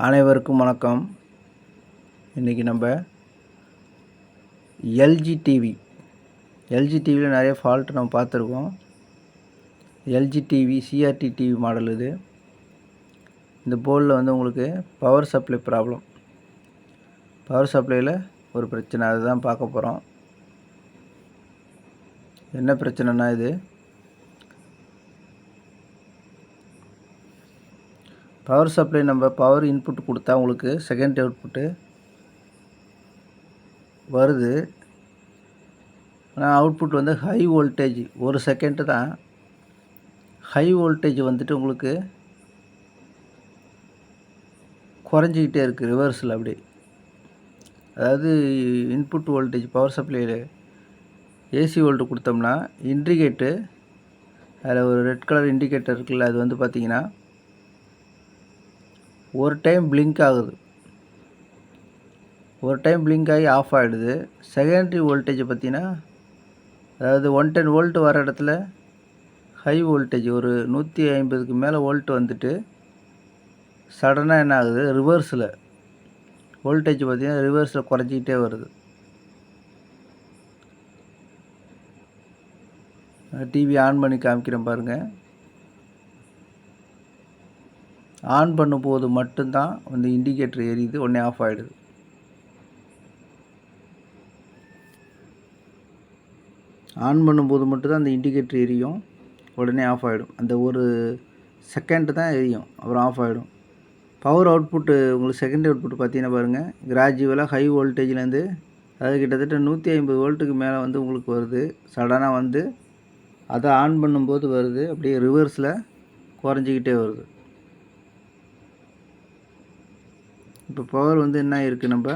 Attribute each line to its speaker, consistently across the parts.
Speaker 1: அனைவருக்கும் வணக்கம். இன்றைக்கி நம்ம எல்ஜி டிவியில் நிறைய ஃபால்ட் நம்ம பார்த்துருக்கோம். LG TV CRT TV model இது. இந்த போர்டில் வந்து உங்களுக்கு பவர் சப்ளை ப்ராப்ளம், பவர் சப்ளையில் ஒரு பிரச்சனை, அதுதான் பார்க்க போகிறோம். என்ன பிரச்சனைனா, இது பவர் சப்ளை நம்ம பவர் இன்புட் கொடுத்தா உங்களுக்கு செகண்ட் அவுட்புட்டு வருது. ஆனால் அவுட்புட் வந்து ஹை வோல்டேஜ், ஒரு செகண்டு தான் ஹை வோல்டேஜ் வந்துட்டு உங்களுக்கு குறைஞ்சிக்கிட்டே இருக்குது ரிவர்ஸில். அப்படி அதாவது இன்புட் வோல்டேஜ் பவர் சப்ளையில் ஏசி வோல்ட்டு கொடுத்தோம்னா இண்டிகேட்டு, அதில் ஒரு ரெட் கலர் இண்டிகேட்டர் இருக்குல்ல, அது வந்து பார்த்திங்கன்னா ஒரு டைம் பிளிங்க் ஆகுது, ஒரு டைம் பிளிங்க் ஆகி ஆஃப் ஆகிடுது. செகண்டரி வோல்டேஜை பார்த்திங்கன்னா, அதாவது 110 வோல்ட் வர இடத்துல ஹை வோல்டேஜ் ஒரு 150க்கு மேலே வோல்ட் வந்துட்டு சடனாக என்ன ஆகுது, ரிவர்ஸில் வோல்டேஜ் பார்த்திங்கன்னா ரிவர்ஸில் குறைஞ்சிக்கிட்டே வருது. டிவி ஆன் பண்ணி காமிக்கிறேன் பாருங்கள். ஆன் பண்ணும்போது மட்டும்தான் அந்த இண்டிகேட்டர் எரியுது, உடனே ஆஃப் ஆகிடுது. ஆன் பண்ணும்போது மட்டும்தான் அந்த இண்டிகேட்டர் எரியும், உடனே ஆஃப் ஆகிடும். அந்த ஒரு செகண்ட் தான் எரியும், அப்புறம் ஆஃப் ஆகிடும். பவர் அவுட்புட்டு உங்களுக்கு செகண்ட் அவுட்புட் பார்த்தீங்கன்னா பாருங்கள், கிராஜுவலாக ஹை வோல்டேஜ்லேருந்து அது கிட்டத்தட்ட 150 வோல்ட்டுக்கு மேலே வந்து உங்களுக்கு வருது. சடனாக வந்து அதை ஆன் பண்ணும்போது வருது, அப்படியே ரிவர்ஸில் குறைஞ்சிக்கிட்டே வருது. இப்போ பவர் வந்து என்ன இருக்குது, நம்ம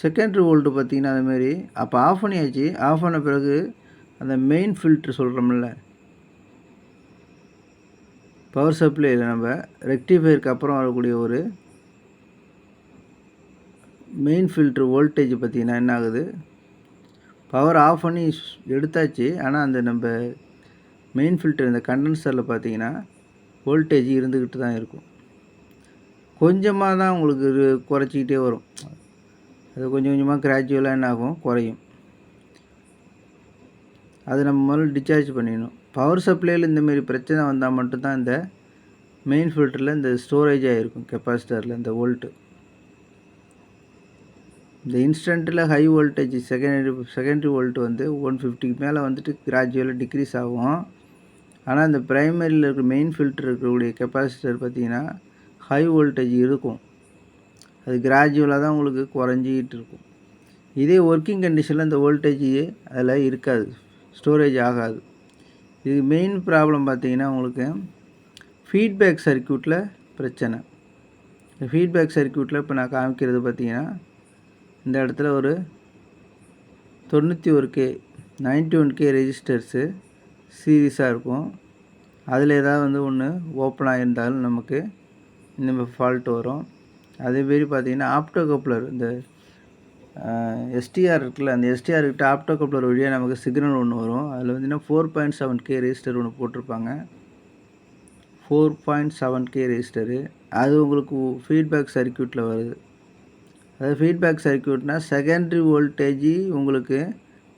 Speaker 1: செகண்டரி வோல்ட்டு பார்த்திங்கன்னா அதுமாரி அப்போ ஆஃப் பண்ணியாச்சு. ஆஃப் பண்ண பிறகு அந்த மெயின் ஃபில்ட்ரு சொல்கிறோம்ல, பவர் சப்ளையில் நம்ம ரெக்டிஃபையருக்கு அப்புறம் வரக்கூடிய ஒரு மெயின் ஃபில்ட்ரு வோல்டேஜ் பார்த்திங்கன்னா என்ன ஆகுது, பவர் ஆஃப் பண்ணி எடுத்தாச்சு. ஆனால் அந்த நம்ம மெயின் ஃபில்ட்ரு இந்த கண்டென்சரில் பார்த்திங்கன்னா வோல்டேஜ் இருந்துக்கிட்டு தான் இருக்கும். கொஞ்சமாக தான் உங்களுக்கு குறைச்சிக்கிட்டே வரும். அது கொஞ்சம் கொஞ்சமாக கிராஜுவலாக என்ன ஆகும், குறையும். அது நம்ம முதல்ல டிஸ்சார்ஜ் பண்ணிடணும். பவர் சப்ளையில் இந்தமாரி பிரச்சனை வந்தால் மட்டும்தான் இந்த மெயின் ஃபில்டரில் இந்த ஸ்டோரேஜ் ஆகிருக்கும் கெப்பாசிட்டரில் இந்த வோல்ட்டு. இந்த இன்ஸ்டண்ட்டில் ஹை வோல்டேஜ் செகண்டரி வோல்ட் வந்து 150க்கு மேலே வந்துட்டு கிராஜுவலாக டிக்ரீஸ் ஆகும். ஆனால் இந்த ப்ரைமரியில் இருக்கிற மெயின் ஃபில்டர் இருக்கக்கூடிய கெப்பாசிட்டர் பார்த்திங்கன்னா ஹை வோல்டேஜ் இருக்கும், அது கிராஜுவலாக தான் உங்களுக்கு குறைஞ்சிக்கிட்டு இருக்கும். இதே ஒர்க்கிங் கண்டிஷனில் இந்த வோல்டேஜ் அதில் இருக்காது, ஸ்டோரேஜ் ஆகாது. இது மெயின் ப்ராப்ளம் பார்த்திங்கன்னா உங்களுக்கு ஃபீட்பேக் சர்க்யூட்டில் பிரச்சனை. இந்த ஃபீட்பேக் சர்க்யூட்டில் இப்போ நான் காமிக்கிறது பார்த்திங்கன்னா, இந்த இடத்துல ஒரு 91K 91K ரெஜிஸ்டர்ஸு சீரீஸாக இருக்கும். அதில் ஏதாவது வந்து ஒன்று ஓப்பன் ஆகியிருந்தாலும் நமக்கு இந்த ஃபால்ட் வரும். அதேமாரி பார்த்திங்கன்னா ஆப்டோ கப்ளர், இந்த எஸ்டிஆர் இருக்குல்ல, அந்த எஸ்டிஆர் கிட்ட ஆப்டோ கப்ளர் வழியாக நமக்கு சிக்னல் ஒன்று வரும். அதில் பார்த்திங்கன்னா 4.7K ரெஜிஸ்டர் ஒன்று போட்டிருப்பாங்க, 4.7K ரெஜிஸ்டரு. அது உங்களுக்கு ஃபீட்பேக் சர்க்யூட்டில் வருது. அது ஃபீட்பேக் சர்க்யூட்னால் செகண்டரி வோல்டேஜ் உங்களுக்கு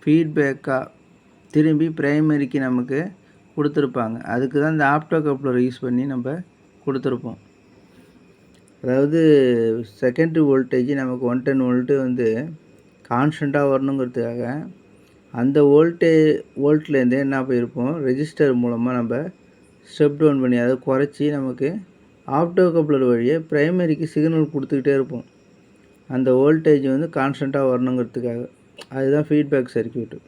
Speaker 1: ஃபீட்பேக்காக திரும்பி ப்ரைமரிக்கு நமக்கு கொடுத்துருப்பாங்க. அதுக்கு தான் இந்த ஆப்டோ கப்ளர் யூஸ் பண்ணி நம்ம கொடுத்துருப்போம். அதாவது செகண்டரி வோல்டேஜ் நமக்கு 110 வோல்ட்டு வந்து கான்ஸ்டண்ட்டாக வரணுங்கிறதுக்காக அந்த வோல்ட்லேருந்தே என்ன போயிருப்போம், ரெஜிஸ்டர் மூலமாக நம்ம ஸ்டெப் டவுன் பண்ணி அதை குறைச்சி நமக்கு ஆப்டோ கப்ளர் வழியாக ப்ரைமரிக்கு சிக்னல் கொடுத்துக்கிட்டே இருப்போம். அந்த வோல்டேஜ் வந்து கான்ஸ்டண்ட்டாக வரணுங்கிறதுக்காக. அதுதான் ஃபீட்பேக் சர்க்யூட்டு.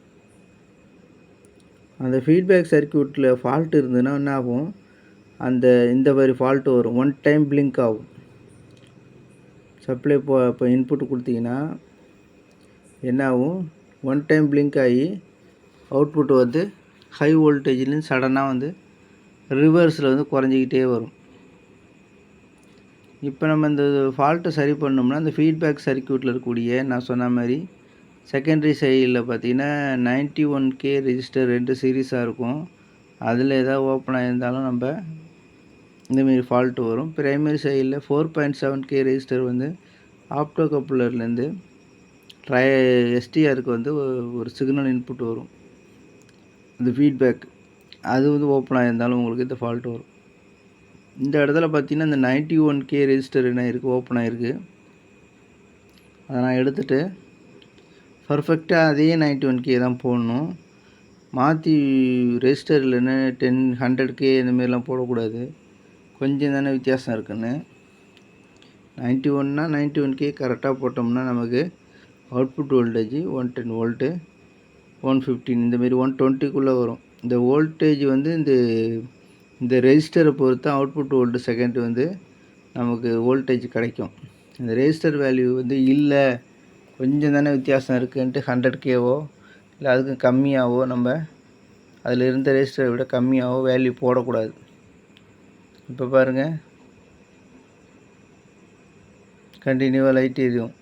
Speaker 1: அந்த ஃபீட்பேக் சர்க்யூட்டில் ஃபால்ட் இருந்ததுன்னா என்ன ஆகும், இந்த மாதிரி ஃபால்ட்டு வரும். ஒன் டைம் பிளிங்க் ஆகும். சப்ளை இப்போ இன்புட் கொடுத்தீங்கன்னா என்ன ஆகும், ஒன் டைம் பிளிங்க் ஆகி அவுட்புட் வந்து ஹை வோல்டேஜ்லேருந்து சடனாக வந்து ரிவர்ஸில் வந்து குறைஞ்சிக்கிட்டே வரும். இப்போ நம்ம இந்த ஃபால்ட்டை சரி பண்ணோம்னா, இந்த ஃபீட்பேக் சர்க்யூட்டில் இருக்கக்கூடிய நான் சொன்ன மாதிரி செகண்டரி சைடில் பார்த்தீங்கன்னா 91K ரெஜிஸ்டர் 2 சீரீஸாக இருக்கும். அதில் ஏதாவது ஓப்பன் ஆகியிருந்தாலும் நம்ம இந்தமாரி ஃபால்ட்டு வரும். பிரைமரி சைடில் 4.7K ரெஜிஸ்டர் வந்து ஆப்டோ கப்ளர்லேருந்து எஸ்டிஆருக்கு வந்து ஒரு சிக்னல் இன்புட் வரும், இந்த ஃபீட்பேக். அது வந்து ஓப்பன் ஆகியிருந்தாலும் உங்களுக்கு இந்த ஃபால்ட் வரும். இந்த இடத்துல பார்த்தீங்கன்னா இந்த 91K ரெஜிஸ்டர் என்ன இருக்குது, ஓப்பன் ஆகிருக்கு. அதை நான் எடுத்துகிட்டு பர்ஃபெக்டாக அதே 91K தான் போடணும். மாற்றி ரெஜிஸ்டர் இல்லைன்னு 100K இந்தமாரிலாம் போடக்கூடாது. கொஞ்சம் தானே வித்தியாசம் இருக்குன்னு 91னா 91K கரெக்டாக போட்டோம்னா நமக்கு அவுட்புட் வோல்டேஜ் 110 வோல்ட்டு 115 இந்தமாரி 120க்குள்ளே வரும். இந்த வோல்டேஜ் வந்து இந்த ரெஜிஸ்டரை பொறுத்து அவுட்புட் வோல்ட்டு செகண்ட் வந்து நமக்கு வோல்டேஜ் கிடைக்கும். இந்த ரெஜிஸ்டர் வேல்யூ வந்து இல்லை, கொஞ்சம் தானே வித்தியாசம் இருக்குன்ட்டு 100Kவோ இல்லை அதுக்கு கம்மியாகவோ நம்ம அதில் இருந்த ரெஜிஸ்டரை விட கம்மியாகவோ வேல்யூ போடக்கூடாது. இப்போ பாருங்கள், கண்டினியூவாக லைட் எரியும்.